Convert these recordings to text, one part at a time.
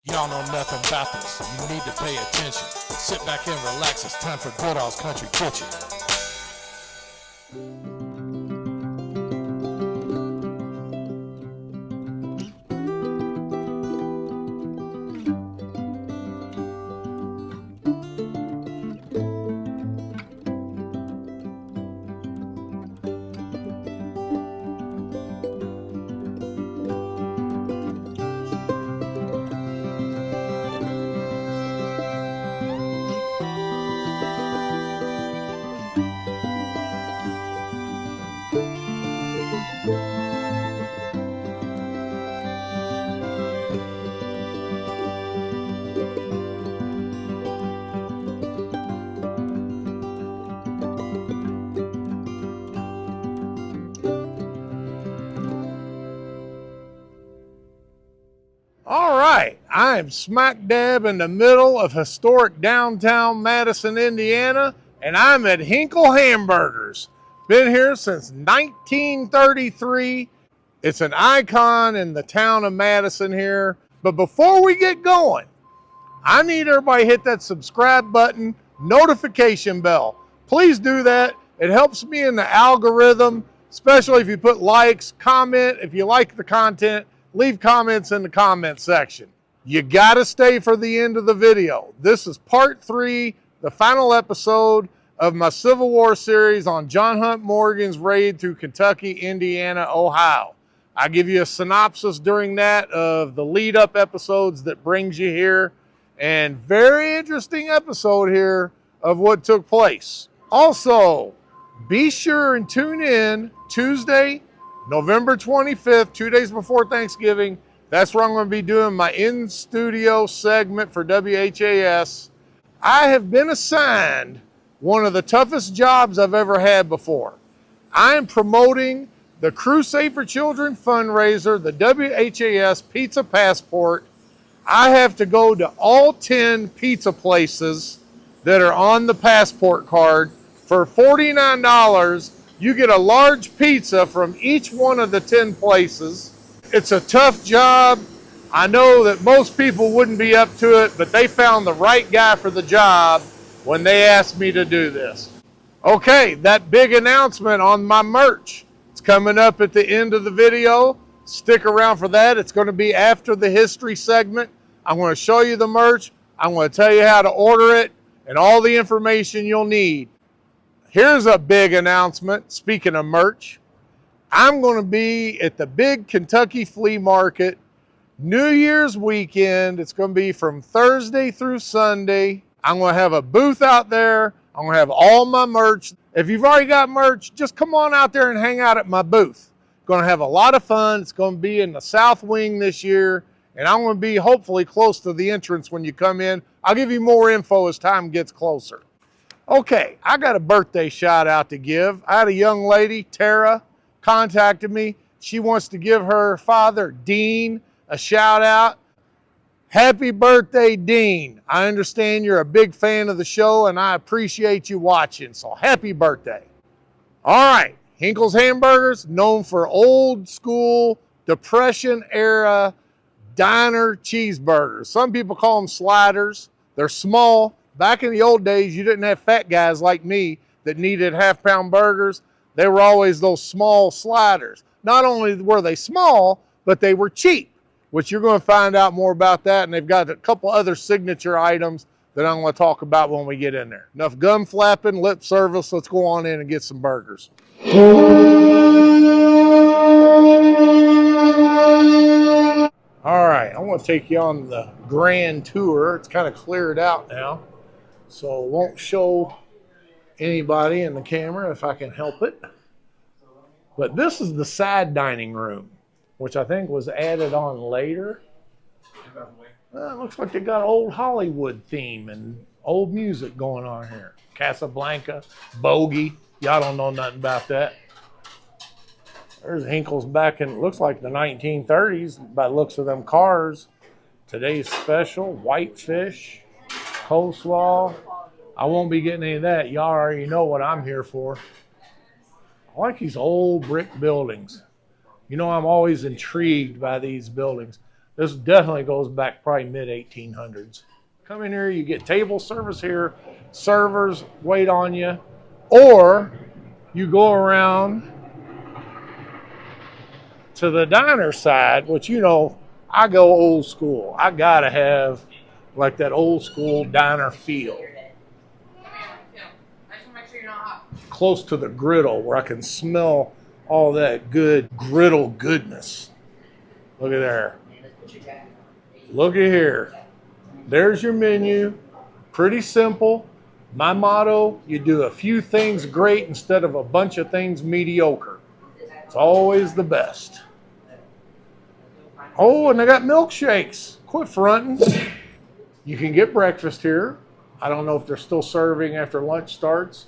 Y'all know nothing about this. You need to pay attention. Sit back and relax. It's time for Goodall's Country Kitchen. All right, I am smack dab in the middle of historic downtown Madison, Indiana, and I'm at Hinkle Hamburgers. Been here since 1933. It's an icon in the town of Madison here. But before we get going, I need everybody to hit that subscribe button, notification bell. Please do that. It helps me in the algorithm, especially if you put likes, comment. If you like the content, leave comments in the comment section. You gotta stay for the end of the video. This is part 3, the final episode of my Civil War series on John Hunt Morgan's raid through Kentucky, Indiana, Ohio. I give you a synopsis during that of the lead up episodes that brings you here, and very interesting episode here of what took place. Also, be sure and tune in Tuesday, November 25th, 2 days before Thanksgiving. That's where I'm going to be doing my in-studio segment for WHAS. I have been assigned one of the toughest jobs I've ever had before. I am promoting the Crusade for Children fundraiser, the WHAS Pizza Passport. I have to go to all 10 pizza places that are on the passport card. For $49, you get a large pizza from each one of the 10 places. It's a tough job. I know that most people wouldn't be up to it, but they found the right guy for the job when they asked me to do this. Okay, that big announcement on my merch. It's coming up at the end of the video. Stick around for that. It's going to be after the history segment. I'm going to show you the merch. I'm going to tell you how to order it and all the information you'll need. Here's a big announcement. Speaking of merch, I'm going to be at the big Kentucky Flea Market New Year's weekend. It's going to be from Thursday through Sunday. I'm going to have a booth out there. I'm going to have all my merch. If you've already got merch, just come on out there and hang out at my booth. Going to have a lot of fun. It's going to be in the South Wing this year, and I'm going to be hopefully close to the entrance when you come in. I'll give you more info as time gets closer. Okay, I got a birthday shout out to give. I had a young lady, Tara, contacted me. She wants to give her father, Dean, a shout out. Happy birthday, Dean. I understand you're a big fan of the show and I appreciate you watching, so happy birthday. All right, Hinkle's Hamburgers, known for old school Depression era diner cheeseburgers. Some people call them sliders. They're small. Back in the old days, you didn't have fat guys like me that needed half-pound burgers. They were always those small sliders. Not only were they small, but they were cheap, which you're going to find out more about that. And they've got a couple other signature items that I'm going to talk about when we get in there. Enough gum flapping, lip service. Let's go on in and get some burgers. All right, I want to take you on the grand tour. It's kind of cleared out now, so it won't show anybody in the camera if I can help it. But this is the side dining room, which I think was added on later. It looks like they got an old Hollywood theme and old music going on here. Casablanca, Bogey. Y'all don't know nothing about that. There's Hinkle's back in, looks like the 1930s by the looks of them cars. Today's special, whitefish, coleslaw. I won't be getting any of that. Y'all already know what I'm here for. I like these old brick buildings. You know, I'm always intrigued by these buildings. This definitely goes back probably mid-1800s. Come in here, you get table service here. Servers wait on you. Or you go around to the diner side, which, you know, I go old school. I got to have like that old school diner feel. Close to the griddle where I can smell all that good griddle goodness. Look at there. Look at here. There's your menu. Pretty simple. My motto, you do a few things great instead of a bunch of things mediocre. It's always the best. Oh, and they got milkshakes. Quit fronting. You can get breakfast here. I don't know if they're still serving after lunch starts,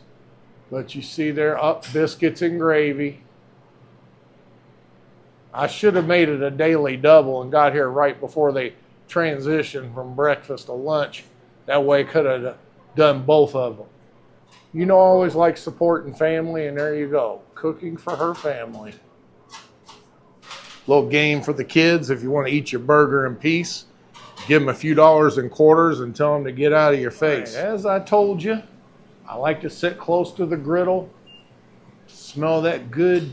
but you see there, biscuits and gravy. I should have made it a daily double and got here right before they transitioned from breakfast to lunch. That way I could have done both of them. You know, I always like supporting family, and there you go. Cooking for her family. Little game for the kids. If you want to eat your burger in peace, give them a few dollars in quarters and tell them to get out of your face. Right, as I told you, I like to sit close to the griddle, smell that good,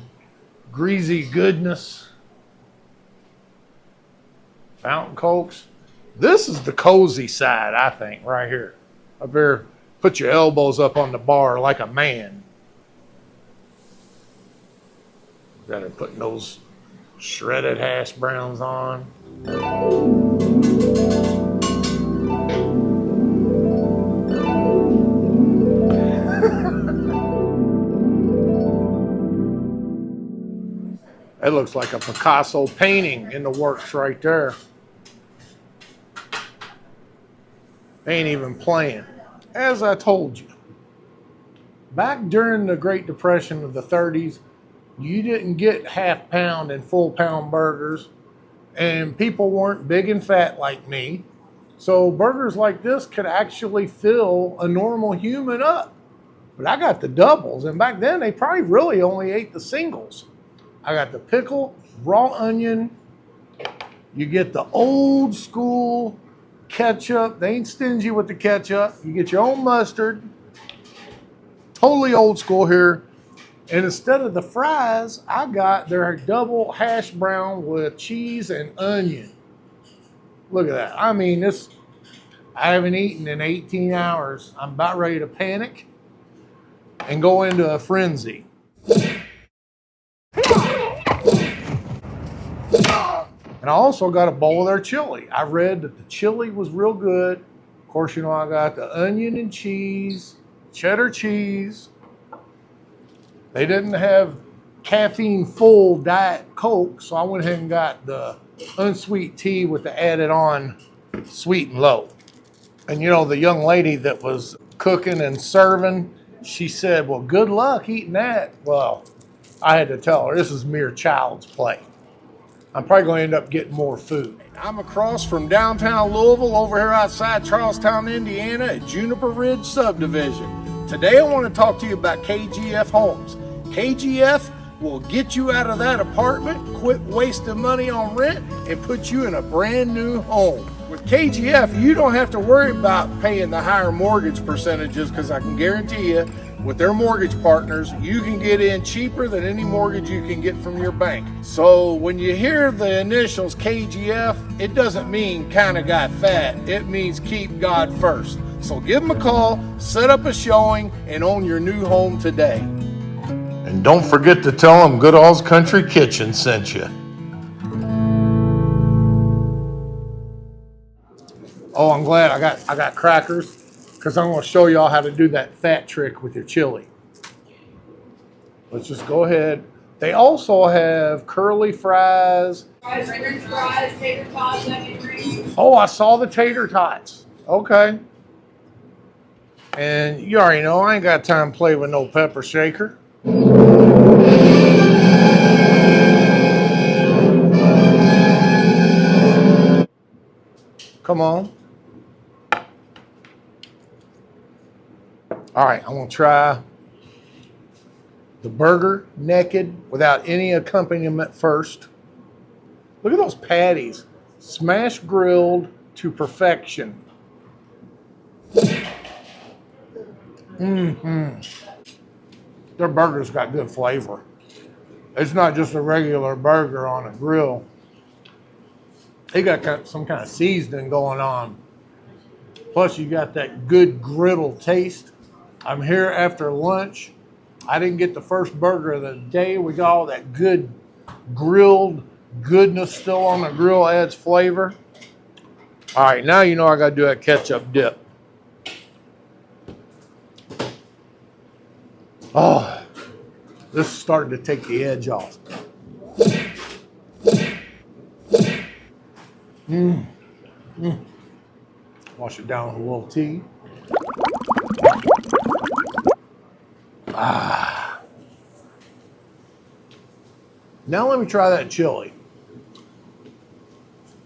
greasy goodness. Fountain Cokes. This is the cozy side, I think, right here. Up here, put your elbows up on the bar like a man. Got to put those shredded hash browns on. That looks like a Picasso painting in the works right there. Ain't even playing. As I told you, back during the Great Depression of the 30s, you didn't get half-pound and full-pound burgers, and people weren't big and fat like me. So burgers like this could actually fill a normal human up. But I got the doubles, and back then they probably really only ate the singles. I got the pickle, raw onion. You get the old school ketchup. They ain't stingy with the ketchup. You get your own mustard. Totally old school here. And instead of the fries, I got their double hash brown with cheese and onion. Look at that. I mean, I haven't eaten in 18 hours. I'm about ready to panic and go into a frenzy. And I also got a bowl of their chili. I read that the chili was real good. Of course, you know, I got the onion and cheese, cheddar cheese. They didn't have caffeine full Diet Coke, so I went ahead and got the unsweet tea with the added on sweet and low. And you know, the young lady that was cooking and serving, she said, well, good luck eating that. Well, I had to tell her, this is mere child's play. I'm probably going to end up getting more food. I'm across from downtown Louisville over here outside Charlestown, Indiana at Juniper Ridge Subdivision. Today I want to talk to you about KGF Homes. KGF will get you out of that apartment, quit wasting money on rent, and put you in a brand new home. With KGF, you don't have to worry about paying the higher mortgage percentages, because I can guarantee you, with their mortgage partners, you can get in cheaper than any mortgage you can get from your bank. So when you hear the initials KGF, it doesn't mean kinda got fat. It means keep God first. So give them a call, set up a showing, and own your new home today. And don't forget to tell them Goodall's Country Kitchen sent you. Oh, I'm glad I got crackers, because I'm going to show y'all how to do that fat trick with your chili. Let's just go ahead. They also have curly fries. French fries, tater tots, onion rings. Oh, I saw the tater tots. Okay. And you already know I ain't got time to play with no pepper shaker. Come on. All right, I'm going to try the burger naked without any accompaniment first. Look at those patties. Smash grilled to perfection. Their burger's got good flavor. It's not just a regular burger on a grill. They got some kind of seasoning going on. Plus, you got that good griddle taste. I'm here after lunch. I didn't get the first burger of the day. We got all that good grilled goodness still on the grill, adds flavor. All right, now you know I got to do that ketchup dip. Oh, this is starting to take the edge off. Wash it down with a little tea. Now let me try that chili.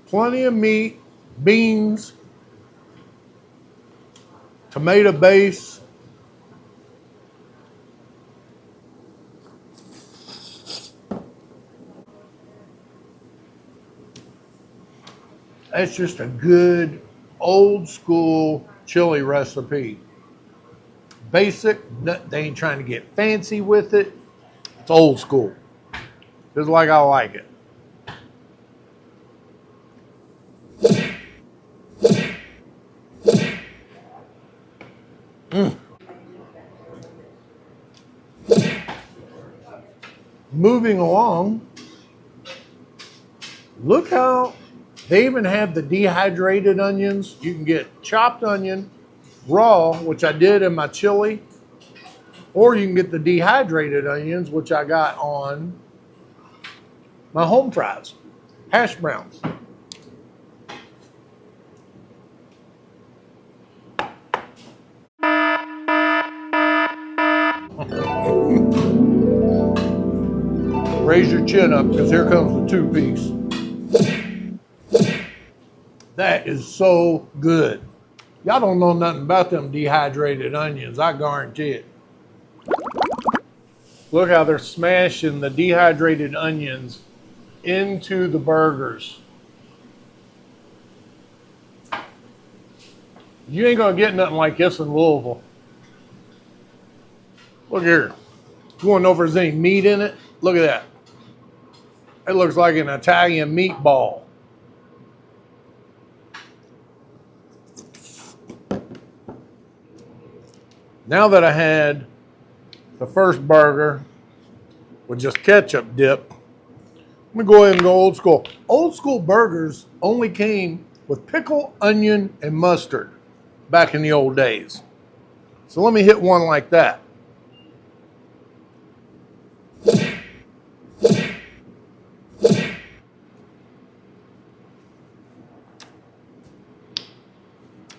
Plenty of meat, beans, tomato base. That's just a good old school chili recipe. Basic, they ain't trying to get fancy with it. It's old school. Just like I like it. Moving along, look how they even have the dehydrated onions. You can get chopped onion raw, which I did in my chili, or you can get the dehydrated onions, which I got on my home fries, hash browns. Raise your chin up because here comes the two-piece. That is so good. Y'all don't know nothing about them dehydrated onions, I guarantee it. Look how they're smashing the dehydrated onions into the burgers. You ain't gonna get nothing like this in Louisville. Look here. You wanna know if there's any meat in it? Look at that. It looks like an Italian meatball. Now that I had the first burger with just ketchup dip, I'm gonna go ahead and go old school. Old school burgers only came with pickle, onion, and mustard back in the old days. So let me hit one like that.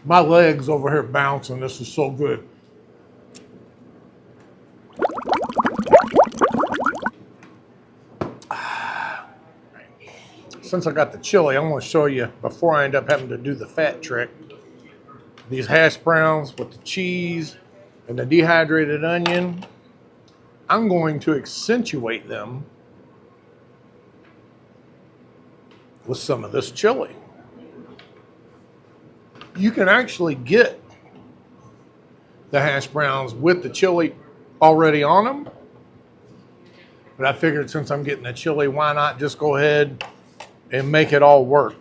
My legs over here bouncing. This is so good. Since I got the chili, I'm going to show you before I end up having to do the fat trick. These hash browns with the cheese and the dehydrated onion. I'm going to accentuate them with some of this chili. You can actually get the hash browns with the chili already on them. But I figured since I'm getting the chili, why not just go ahead and make it all work.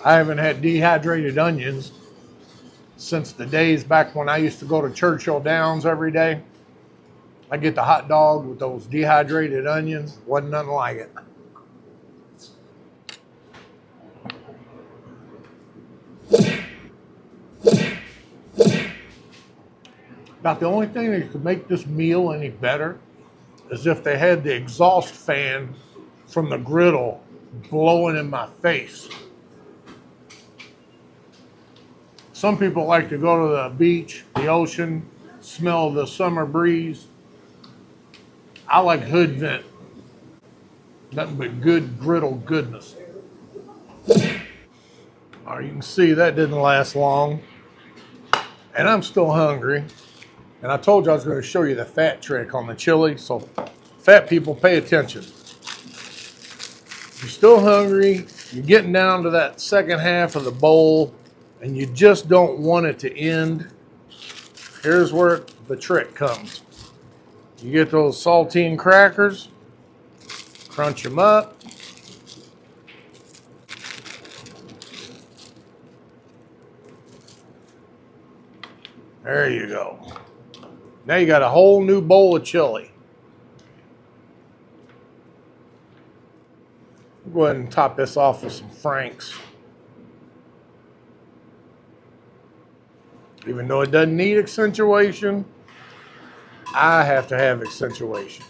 I haven't had dehydrated onions since the days back when I used to go to Churchill Downs every day. I get the hot dog with those dehydrated onions. Wasn't nothing like it. About the only thing that could make this meal any better is if they had the exhaust fan from the griddle blowing in my face. Some people like to go to the beach, the ocean, smell the summer breeze. I like hood vent. Nothing but good griddle goodness. All right, you can see that didn't last long. And I'm still hungry. And I told you I was going to show you the fat trick on the chili. So fat people, pay attention. You're still hungry. You're getting down to that second half of the bowl, and you just don't want it to end. Here's where the trick comes. You get those saltine crackers, crunch them up. There you go. Now you got a whole new bowl of chili. We'll go ahead and top this off with some Franks. Even though it doesn't need accentuation, I have to have accentuation.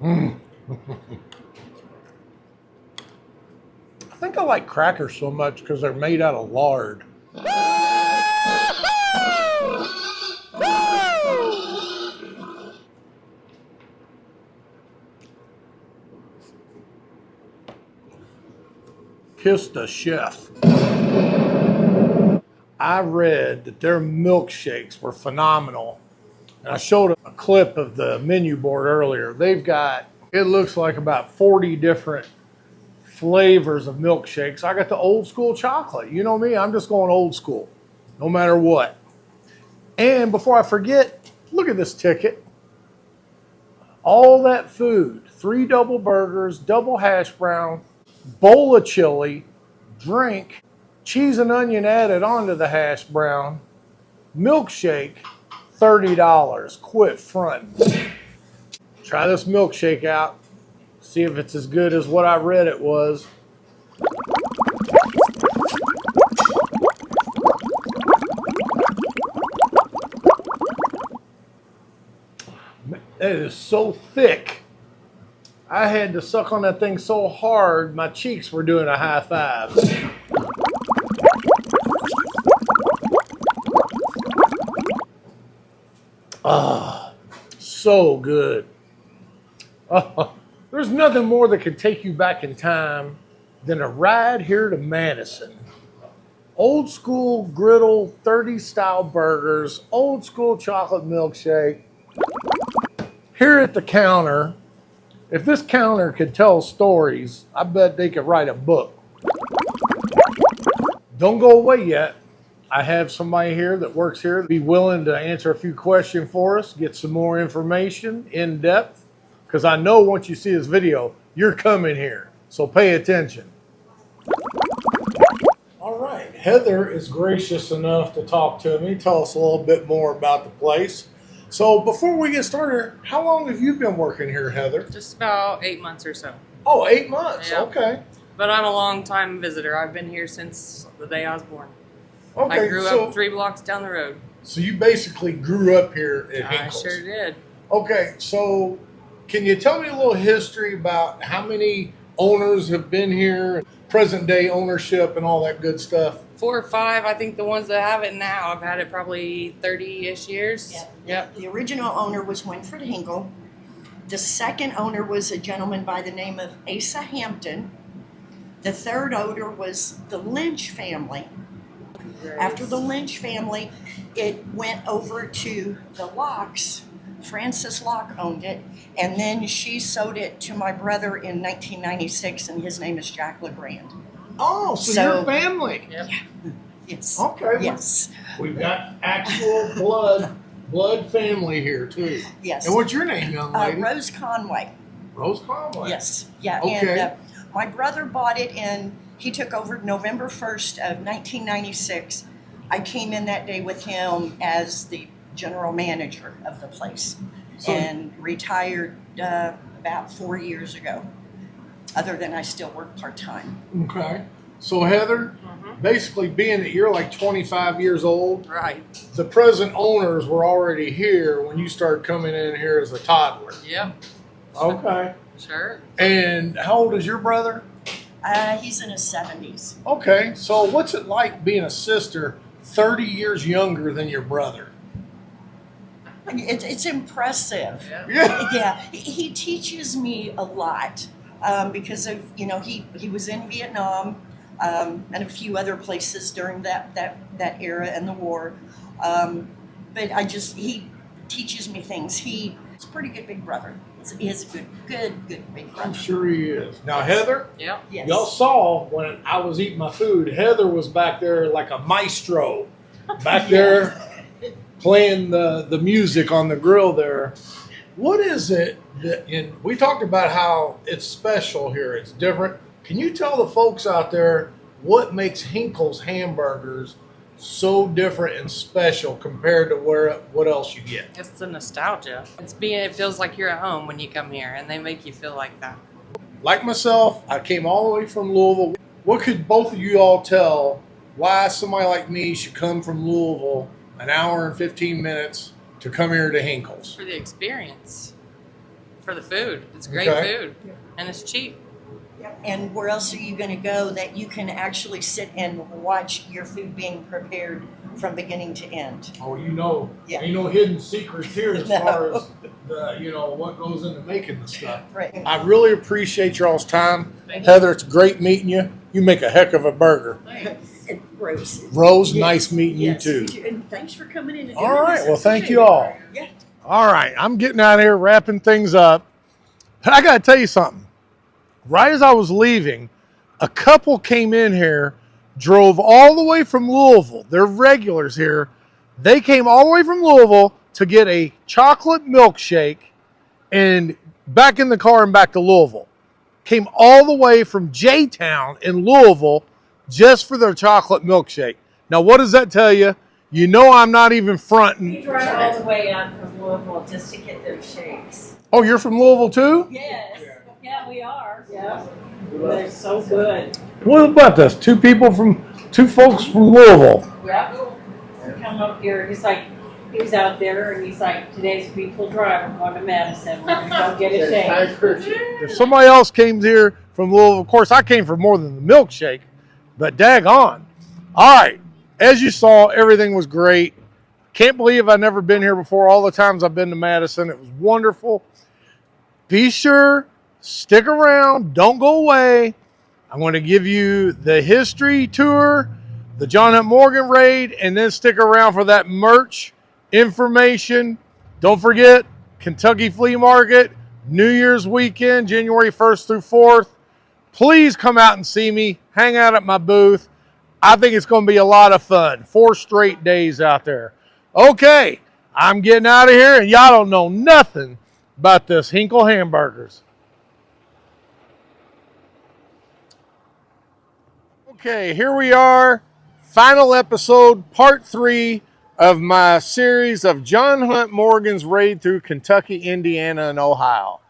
I think I like crackers so much because they're made out of lard. Kiss the chef. I read that their milkshakes were phenomenal. And I showed a clip of the menu board earlier. They've got, it looks like about 40 different flavors of milkshakes. I got the old school chocolate. You know me, I'm just going old school, no matter what. And before I forget, look at this ticket. All that food, 3 double burgers, double hash brown, bowl of chili, drink, cheese and onion added onto the hash brown, milkshake, $30. Quit fronting. Try this milkshake out. See if it's as good as what I read it was. It is so thick. I had to suck on that thing so hard, my cheeks were doing a high five. Ah, so good. There's nothing more that could take you back in time than a ride here to Madison. Old school griddle, 30 style burgers, old school chocolate milkshake. Here at the counter, if this counter could tell stories, I bet they could write a book. Don't go away yet. I have somebody here that works here to be willing to answer a few questions for us, get some more information in depth, because I know once you see this video, you're coming here. So pay attention. All right, Heather is gracious enough to talk to me, tell us a little bit more about the place. So before we get started, how long have you been working here, Heather? Just about 8 months or so. Oh, 8 months, Yeah. okay. But I'm a long-time visitor. I've been here since the day I was born. Okay, I grew up 3 blocks down the road. So you basically grew up here at I Hinkle's. sure did. Okay, so can you tell me a little history about how many owners have been here, present day ownership and all that good stuff? 4 or 5, I think the ones that have it now, I've had it probably 30-ish years. Yep. The original owner was Winfred Hinkle. The second owner was a gentleman by the name of Asa Hampton. The third owner was the Lynch family. After the Lynch family, it went over to the Locks. Frances Locke owned it, and then she sold it to my brother in 1996, and his name is Jack LeGrand. Oh, so So- you're family. Yep. Yes. Okay. Yes. We've got actual blood family here too. Yes. And what's your name, young lady? Rose Conway. Rose Conway. Yes. Yeah. Okay. And my brother bought it, and he took over November 1st of 1996. I came in that day with him as the general manager of the place, So- and retired about 4 years ago. Other than I still work part-time. Okay. So Heather, basically being that you're like 25 years old, Right. the present owners were already here when you started coming in here as a toddler. Yep. Okay. Sure. And how old is your brother? He's in his 70s. Okay. So what's it like being a sister 30 years younger than your brother? It's impressive. Yeah. Yeah. Yeah, he teaches me a lot because of, he was in Vietnam. and a few other places during that era and the war. But he teaches me things. He's a pretty good big brother. He is a good big brother. I'm sure he is. Now, Heather, Yep. Yes. y'all saw when I was eating my food, Heather was back there like a maestro, back there playing the music on the grill there. What is it that, and we talked about how it's special here, it's different. Can you tell the folks out there what makes Hinkle's Hamburgers so different and special compared to what else you get? It's the nostalgia. It feels like you're at home when you come here, and they make you feel like that. Like myself, I came all the way from Louisville. What could both of you all tell why somebody like me should come from Louisville an hour and 15 minutes to come here to Hinkle's? For the experience, for the food. It's great Okay. food, and it's cheap. And where else are you going to go that you can actually sit and watch your food being prepared from beginning to end? Oh, Yeah. ain't no hidden secrets here as No. far as what goes into making the stuff. Right. I really appreciate y'all's time. Thank you. Heather, it's great meeting you. You make a heck of a burger. And Rose. Rose, Yes. nice meeting Yes, you too. And thanks for coming in. And All doing right, this. well, thank Appreciate you it. all. Yeah. All right, I'm getting out of here, wrapping things up. I got to tell you something. Right as I was leaving, a couple came in here, drove all the way from Louisville. They're regulars here. They came all the way from Louisville to get a chocolate milkshake and back in the car and back to Louisville. Came all the way from J-Town in Louisville just for their chocolate milkshake. Now, what does that tell you? You know I'm not even fronting. We drive all the way out from Louisville just to get those shakes. Oh, you're from Louisville too? Yes. Yeah, we are. Yeah. They're so good. What about this? Two folks from Louisville. Yep. Come up here. He was out there and he's like, today's a beautiful drive. I'm going to Madison. We're going to go get a shake. If somebody else came here from Louisville, of course I came for more than the milkshake, but daggone. All right, as you saw, everything was great. Can't believe I've never been here before. All the times I've been to Madison, it was wonderful. Be sure, stick around, don't go away. I'm going to give you the history tour, the John Hunt Morgan raid, and then stick around for that merch information. Don't forget, Kentucky Flea Market, New Year's weekend, January 1st through 4th. Please come out and see me, hang out at my booth. I think it's going to be a lot of fun. 4 straight days out there. Okay, I'm getting out of here, and y'all don't know nothing about this Hinkle Hamburgers. Okay, here we are. Final episode, part 3 of my series of John Hunt Morgan's raid through Kentucky, Indiana, and Ohio.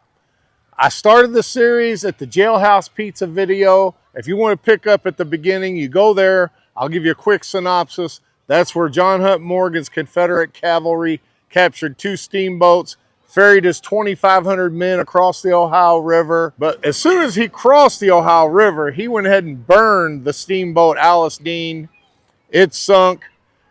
I started the series at the Jailhouse Pizza video. If you want to pick up at the beginning, you go there. I'll give you a quick synopsis. That's where John Hunt Morgan's Confederate cavalry captured 2 steamboats, ferried his 2,500 men across the Ohio River. But as soon as he crossed the Ohio River, he went ahead and burned the steamboat Alice Dean. It sunk.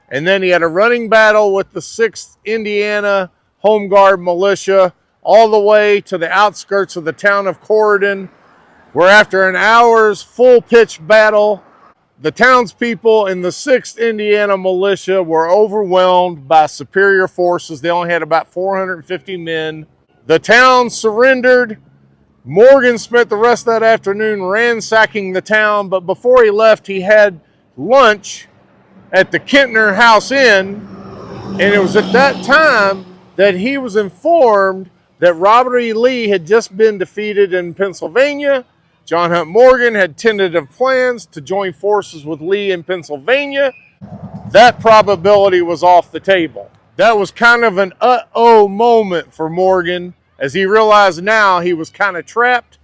And then he had a running battle with the 6th Indiana Home Guard militia all the way to the outskirts of the town of Corydon, where after an hour's full-pitch battle, the townspeople in the 6th Indiana militia were overwhelmed by superior forces. They only had about 450 men. The town surrendered. Morgan spent the rest of that afternoon ransacking the town, but before he left, he had lunch at the Kentner House Inn, and it was at that time that he was informed that Robert E. Lee had just been defeated in Pennsylvania. John Hunt Morgan had tentative plans to join forces with Lee in Pennsylvania. That probability was off the table. That was kind of an uh-oh moment for Morgan, as he realized now he was kind of trapped.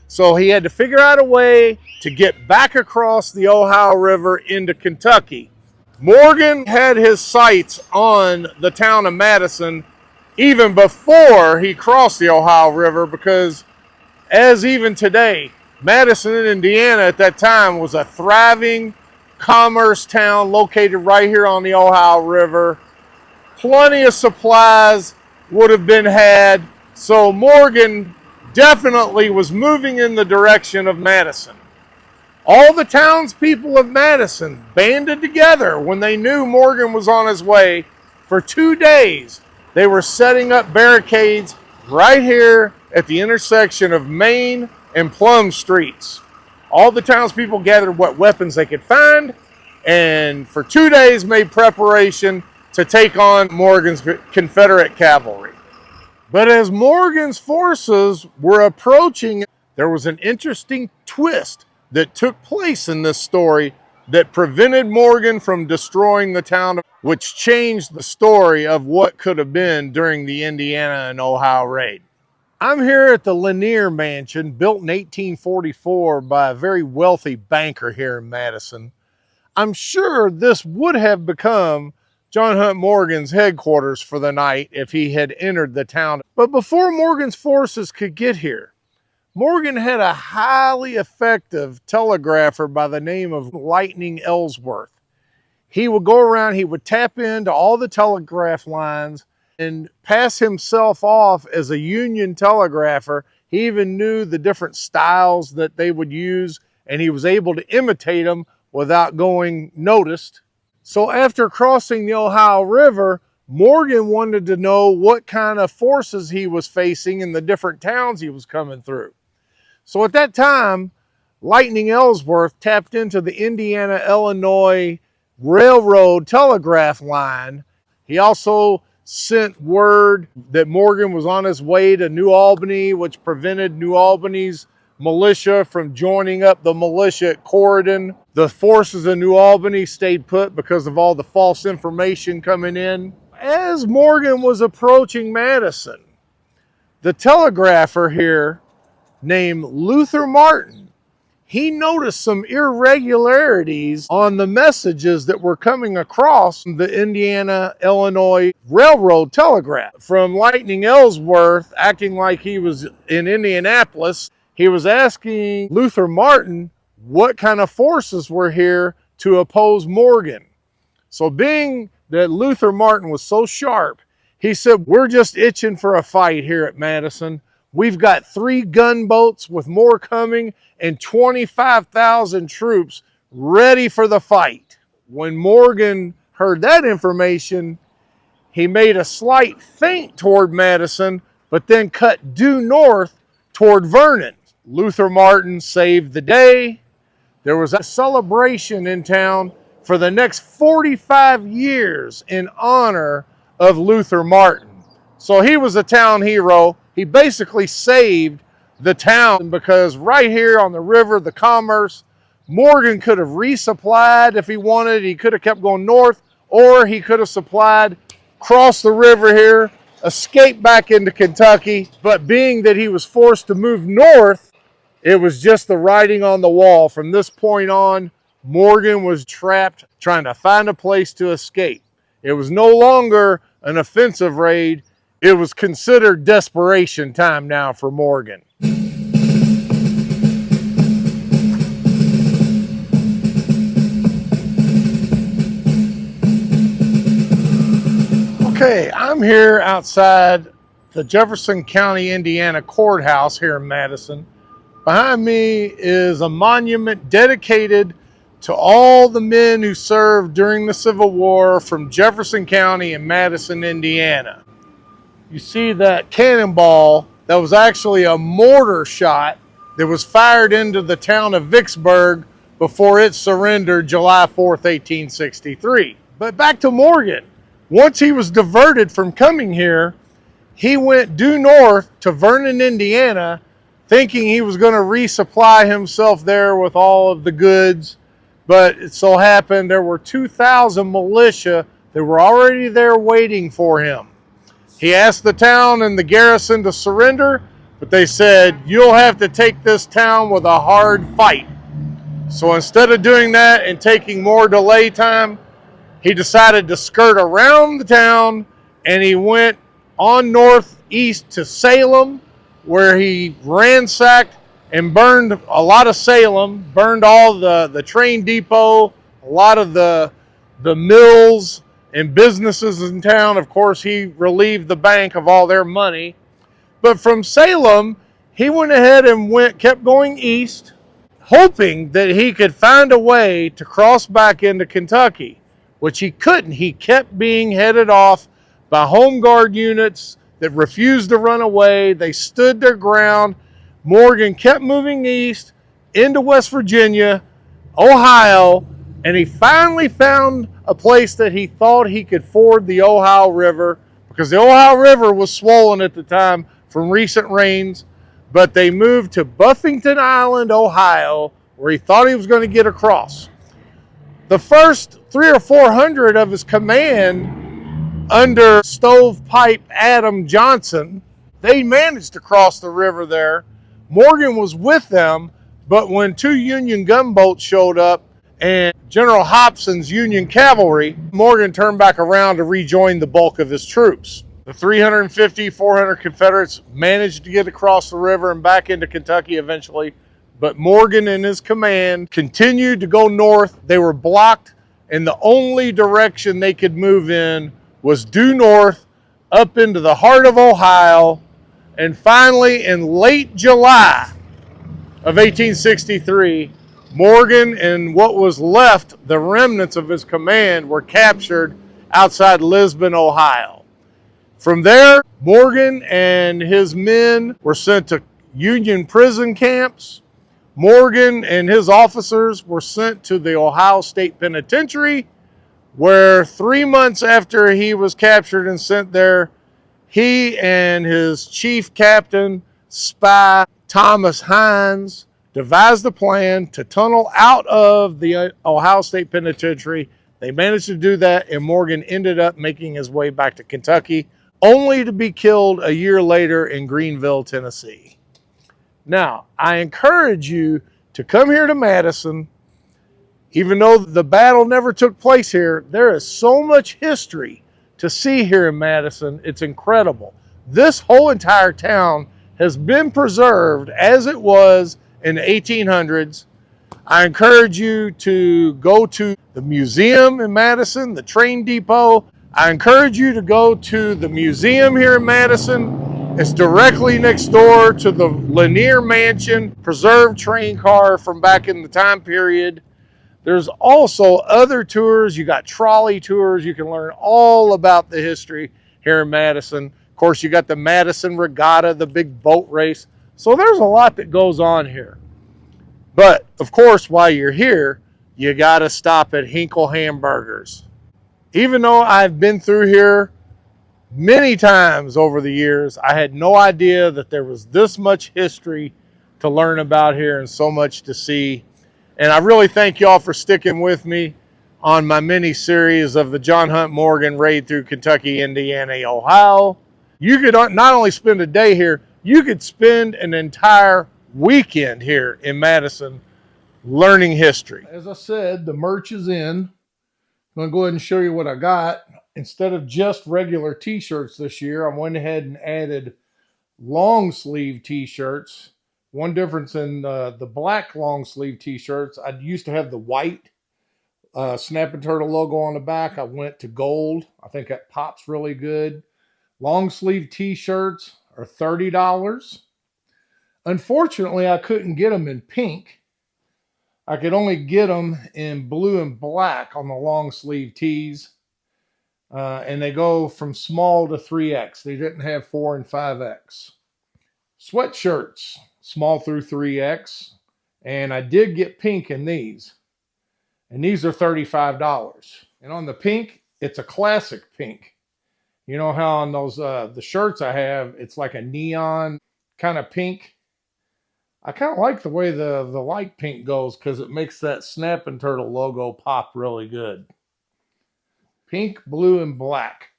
So he had to figure out a way to get back across the Ohio River into Kentucky. Morgan had his sights on the town of Madison even before he crossed the Ohio River, because as even today, Madison, Indiana at that time was a thriving commerce town located right here on the Ohio River. Plenty of supplies would have been had, so Morgan definitely was moving in the direction of Madison. All the townspeople of Madison banded together when they knew Morgan was on his way. For 2 days, they were setting up barricades right here at the intersection of Main and Plum Streets. All the townspeople gathered what weapons they could find, and for 2 days made preparation to take on Morgan's Confederate cavalry. But as Morgan's forces were approaching, there was an interesting twist that took place in this story that prevented Morgan from destroying the town, which changed the story of what could have been during the Indiana and Ohio raid. I'm here at the Lanier Mansion, built in 1844 by a very wealthy banker here in Madison. I'm sure this would have become John Hunt Morgan's headquarters for the night if he had entered the town. But before Morgan's forces could get here, Morgan had a highly effective telegrapher by the name of Lightning Ellsworth. He would go around, he would tap into all the telegraph lines and pass himself off as a Union telegrapher. He even knew the different styles that they would use, and he was able to imitate them without going noticed. So after crossing the Ohio River, Morgan wanted to know what kind of forces he was facing in the different towns he was coming through. So at that time, Lightning Ellsworth tapped into the Indiana-Illinois Railroad telegraph line. He also sent word that Morgan was on his way to New Albany, which prevented New Albany's militia from joining up the militia at Corydon. The forces in New Albany stayed put because of all the false information coming in. As Morgan was approaching Madison, the telegrapher here named Luther Martin, he noticed some irregularities on the messages that were coming across the Indiana-Illinois Railroad telegraph. From Lightning Ellsworth, acting like he was in Indianapolis, he was asking Luther Martin what kind of forces were here to oppose Morgan. So being that Luther Martin was so sharp, he said, "We're just itching for a fight here at Madison. We've got 3 gunboats with more coming and 25,000 troops ready for the fight." When Morgan heard that information, he made a slight feint toward Madison, but then cut due north toward Vernon. Luther Martin saved the day. There was a celebration in town for the next 45 years in honor of Luther Martin. So he was a town hero. He basically saved the town because right here on the river, the commerce, Morgan could have resupplied if he wanted. He could have kept going north, or he could have supplied, crossed the river here, escaped back into Kentucky. But being that he was forced to move north, it was just the writing on the wall. From this point on, Morgan was trapped trying to find a place to escape. It was no longer an offensive raid. It was considered desperation time now for Morgan. Okay, I'm here outside the Jefferson County, Indiana courthouse here in Madison. Behind me is a monument dedicated to all the men who served during the Civil War from Jefferson County and Madison, Indiana. You see that cannonball that was actually a mortar shot that was fired into the town of Vicksburg before it surrendered July 4th, 1863. But back to Morgan. Once he was diverted from coming here, he went due north to Vernon, Indiana, thinking he was going to resupply himself there with all of the goods. But it so happened there were 2,000 militia that were already there waiting for him. He asked the town and the garrison to surrender, but they said, "You'll have to take this town with a hard fight." So instead of doing that and taking more delay time, he decided to skirt around the town, and he went on northeast to Salem, where he ransacked and burned a lot of Salem, burned all the train depot, a lot of the mills and businesses in town. Of course, he relieved the bank of all their money. But from Salem, he went ahead and kept going east hoping that he could find a way to cross back into Kentucky, which he couldn't. He kept being headed off by home guard units that refused to run away. They stood their ground. Morgan kept moving east into West Virginia, Ohio, and he finally found a place that he thought he could ford the Ohio River, because the Ohio River was swollen at the time from recent rains. But they moved to Buffington Island, Ohio, where he thought he was going to get across. The first 300 or 400 of his command under Stovepipe Adam Johnson, they managed to cross the river there. Morgan was with them, but when 2 Union gunboats showed up and General Hobson's Union cavalry, Morgan turned back around to rejoin the bulk of his troops. The 350, 400 Confederates managed to get across the river and back into Kentucky eventually, but Morgan and his command continued to go north. They were blocked, and the only direction they could move in was due north up into the heart of Ohio. And finally, in late July of 1863, Morgan and what was left, the remnants of his command, were captured outside Lisbon, Ohio. From there, Morgan and his men were sent to Union prison camps. Morgan and his officers were sent to the Ohio State Penitentiary, where 3 months after he was captured and sent there, he and his chief captain, spy Thomas Hines, devised a plan to tunnel out of the Ohio State Penitentiary. They managed to do that, and Morgan ended up making his way back to Kentucky, only to be killed a year later in Greenville, Tennessee. Now, I encourage you to come here to Madison. Even though the battle never took place here, there is so much history to see here in Madison. It's incredible. This whole entire town has been preserved as it was in the 1800s. I encourage you to go to the museum in Madison, the train depot. I encourage you to go to the museum here in Madison. It's directly next door to the Lanier Mansion, preserved train car from back in the time period. There's also other tours. You got trolley tours. You can learn all about the history here in Madison. Of course, you got the Madison Regatta, the big boat race. So there's a lot that goes on here. But, of course, while you're here, you got to stop at Hinkle Hamburgers. Even though I've been through here many times over the years, I had no idea that there was this much history to learn about here and so much to see. And I really thank y'all for sticking with me on my mini series of the John Hunt Morgan raid through Kentucky, Indiana, Ohio. You could not only spend a day here, you could spend an entire weekend here in Madison learning history. As I said, the merch is in. I'm going to go ahead and show you what I got. Instead of just regular t-shirts this year, I went ahead and added long sleeve t-shirts. One difference in the black long sleeve t-shirts, I used to have the white Snap and Turtle logo on the back. I went to gold. I think that pops really good. Long sleeve t-shirts are $30. Unfortunately, I couldn't get them in pink. I could only get them in blue and black on the long sleeve tees. And they go from small to 3X. They didn't have 4 and 5X. Sweatshirts, small through 3X. And I did get pink in these. And these are $35. And on the pink, it's a classic pink. You know how on those the shirts I have, it's like a neon kind of pink. I kind of like the way the light pink goes because it makes that Snap and Turtle logo pop really good. Pink, blue, and black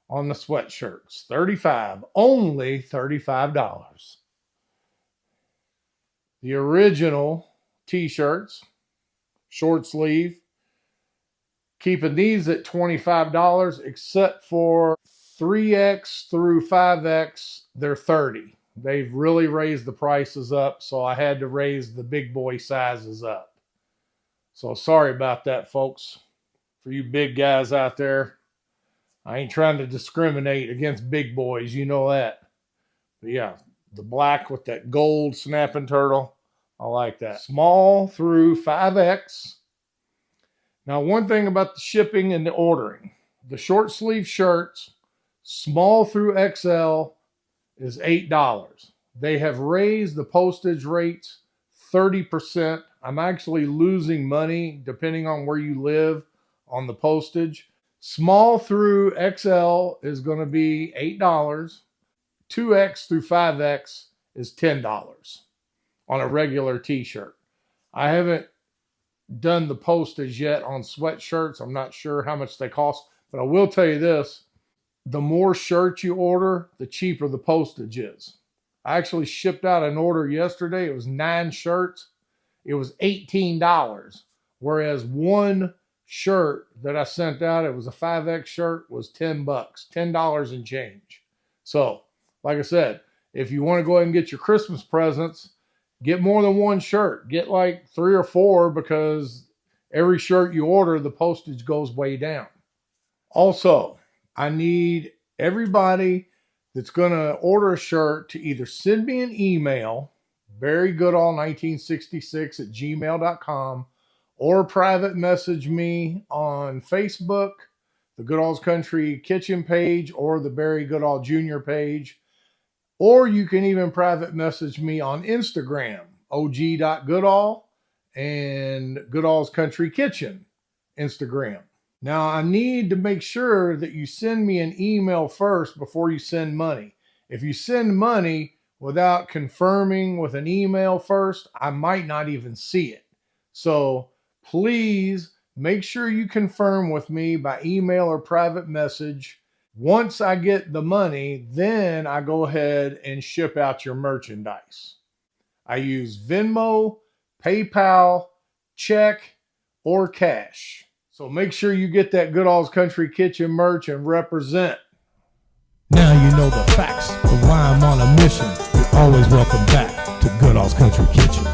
on the sweatshirts. $35. Only $35. The original t-shirts, short sleeve, keeping these at $25, except for 3X through 5X, they're $30. They've really raised the prices up, so I had to raise the big boy sizes up. So sorry about that, folks. For you big guys out there, I ain't trying to discriminate against big boys, you know that. But yeah, the black with that gold Snap and Turtle I like that. Small through 5X. Now, one thing about the shipping and the ordering, the short sleeve shirts, small through XL is $8. They have raised the postage rates 30%. I'm actually losing money depending on where you live on the postage. Small through XL is going to be $8. 2X through 5X is $10 on a regular t-shirt. I haven't done the postage yet on sweatshirts. I'm not sure how much they cost, but I will tell you this. The more shirts you order, the cheaper the postage is. I actually shipped out an order yesterday. It was 9 shirts. It was $18. Whereas one shirt that I sent out, it was a 5X shirt, was $10, $10 and change. So, like I said, if you want to go ahead and get your Christmas presents, get more than one shirt. Get like 3 or 4 because every shirt you order, the postage goes way down. Also, I need everybody that's going to order a shirt to either send me an email, verygoodall1966@gmail.com, or private message me on Facebook, the Goodall's Country Kitchen page, or the Barry Goodall Jr. page. Or you can even private message me on Instagram, og.goodall, and Goodall's Country Kitchen Instagram. Now, I need to make sure that you send me an email first before you send money. If you send money without confirming with an email first, I might not even see it. So please make sure you confirm with me by email or private message. Once I get the money, then I go ahead and ship out your merchandise. I use Venmo, PayPal, check, or cash. So make sure you get that Goodall's Country Kitchen merch and represent. Now you know the facts of why I'm on a mission. You're always welcome back to Goodall's Country Kitchen.